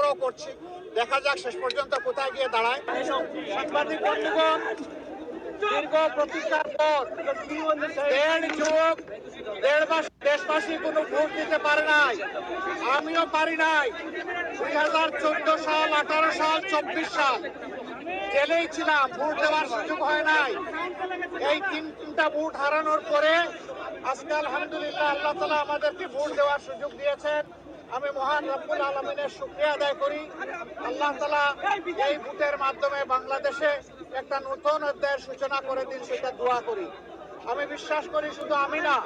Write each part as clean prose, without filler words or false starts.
আগ্রহ করছি, দেখা যাক শেষ পর্যন্ত কোথায় গিয়ে দাঁড়ায়। সাংবাদিক বন্ধুগণ, দীর্ঘ প্রতীক্ষার পর দেড় মাস দেশবাসী কোনো ভোট দিতে পারে নাই, আমিও পারি নাই। 2014 সাল, 18 সাল, 24 সাল জেলেই ছিলাম, ভোট দেওয়ার সুযোগ হয় নাই। এই তিনটা ভোট হারানোর পরে আজকে আলহামদুলিল্লাহ আল্লাহ তাআলা আমাদেরকে ভোট দেওয়ার সুযোগ দিয়েছেন। আমি মহান রব্বুল আলামিনের শুকরিয়া আদায় করি। আল্লাহ তাআলা এই ভোটের মাধ্যমে বাংলাদেশে একটা নতুন অধ্যায়ের সূচনা করে দিন, সেটা দোয়া করি। আমি বিশ্বাস করি শুধু আমি না,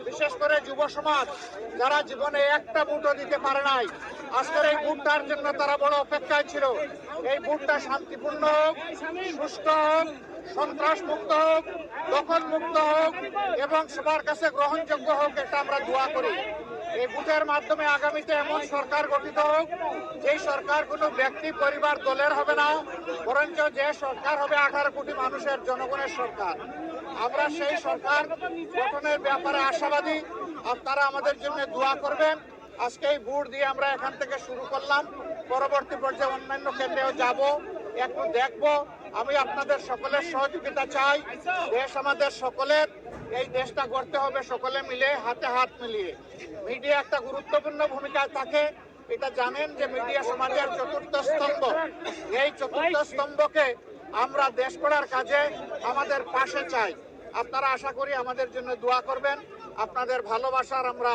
বিশেষ করে যুব সমাজ যারা জীবনে একটা ভোটও দিতে পারে নাই, আজকের এই ভোটটার জন্য তারা বড় অপেক্ষায় ছিল। এই ভোটটা শান্তিপূর্ণ হোক, সুষ্ঠু হোক, সন্ত্রাস মুক্ত হোক, দখল মুক্ত হোক এবং সবার কাছে গ্রহণযোগ্য হোক, এটা আমরা দোয়া করি। এই ভোটের মাধ্যমে আগামীতে এমন সরকার গঠিত হোক, যে সরকার কোনো ব্যক্তি, পরিবার, দলের হবে না, বরঞ্চ যে সরকার হবে 18 কোটি মানুষের, জনগণের সরকার। আমরা সেই সরকার গঠনের ব্যাপারে আশাবাদী। আপনারা আমাদের জন্য দোয়া করবেন। আজকে এই ভোট দিয়ে আমরা এখান থেকে শুরু করলাম, পরবর্তী পর্যায়ে অন্যান্য কেন্দ্রেও যাব, একটু দেখব। আমি আপনাদের সকলের সহযোগিতা চাই। দেশ আমাদের সকলের, এই দেশটা গড়তে হবে সকলে মিলে, হাতে হাত মিলিয়ে। মিডিয়া একটা গুরুত্বপূর্ণ ভূমিকায় থাকে, এটা জানেন যে মিডিয়া সমাজের চতুর্থ স্তম্ভ। এই চতুর্থ স্তম্ভকে আমরা দেশ গড়ার কাজে আমাদের পাশে চাই। আপনারা আশা করি আমাদের জন্য দোয়া করবেন। আপনাদের ভালোবাসার আমরা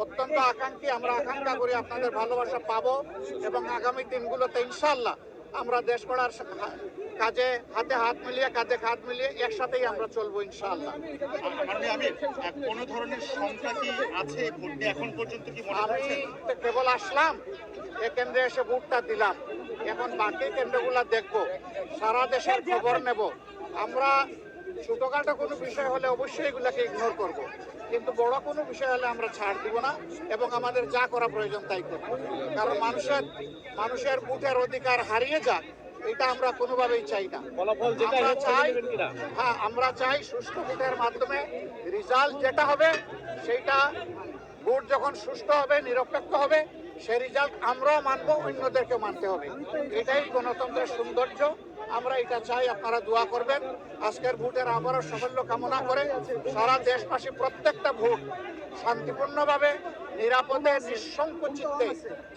অত্যন্ত আকাঙ্ক্ষী, আমরা আকাঙ্ক্ষা করি আপনাদের ভালোবাসা পাবো এবং আগামী দিনগুলোতে ইনশাআল্লাহ আমরা দেশ গড়ার কাজে হাতে হাত মিলিয়ে, কাঁধে কাঁধ মিলিয়ে একসাথেই আমরা চলবো ইনশাআল্লাহ। কোন ধরনের সংখ্যা কি আছে ভোটে এখন পর্যন্ত? কি আমি কেবল আসলাম, এ কেন্দ্রে এসে ভোটটা দিলাম, এখন বাকি কেন্দ্রগুলো দেখবো, সারা দেশের খবর নেব। আমরা ছোটখাটো কোনো বিষয় হলে অবশ্যই এগুলাকে ইগনোর করব, কিন্তু বড় কোনো বিষয় হলে আমরা ছাড় দিব না এবং আমাদের যা করা প্রয়োজন তাই করব। কারণ মানুষের ভোটের অধিকার হারিয়ে যাক, এটা আমরা কোনোভাবেই চাই না। আমরা চাই সুষ্ঠু ভোটের মাধ্যমে রেজাল্ট যেটা হবে, সেইটা ভোট যখন সুষ্ঠু হবে, নিরপেক্ষ হবে, সেই রেজাল্ট আমরাও মানবো, অন্যদেরকে মানতে হবে। এটাই গণতন্ত্রের সৌন্দর্য, আমরা এটা চাই। আপনারা দোয়া করবেন। আজকের ভোটের আবারও সাফল্য কামনা করে সারা দেশবাসী প্রত্যেকটা ভোট শান্তিপূর্ণভাবে, নিরাপদে, নিঃসংকোচিতে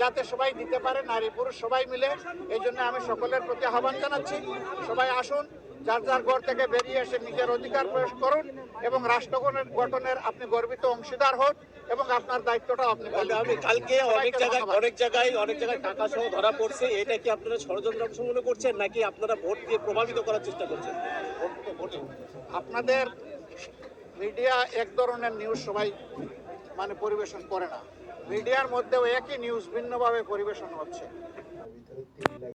যাতে সবাই দিতে পারে, নারী পুরুষ সবাই মিলে। এই জন্য আমি সকলের প্রতি আহ্বান জানাচ্ছি, সবাই আসুন, যার যার ঘর থেকে বেরিয়ে এসে নিজের অধিকার প্রয়োগ করুন এবং রাষ্ট্র গঠনের আপনি গর্বিত অংশীদার হন এবং আপনার দায়িত্বটা আপনি পালন। কালকে অনেক জায়গায় টাকা সহ ধরা পড়ছে, এটা কি আপনারা ষড়যন্ত্র অংশগ্রহণ করছেন নাকি আপনারা ভোট দিয়ে প্রভাবিত করার চেষ্টা করছেন? আপনাদের মিডিয়া এক ধরনের নিউজ সবাই পরিবেশন করে না, মিডিয়ার মধ্যেও একই নিউজ ভিন্নভাবে পরিবেশন হচ্ছে।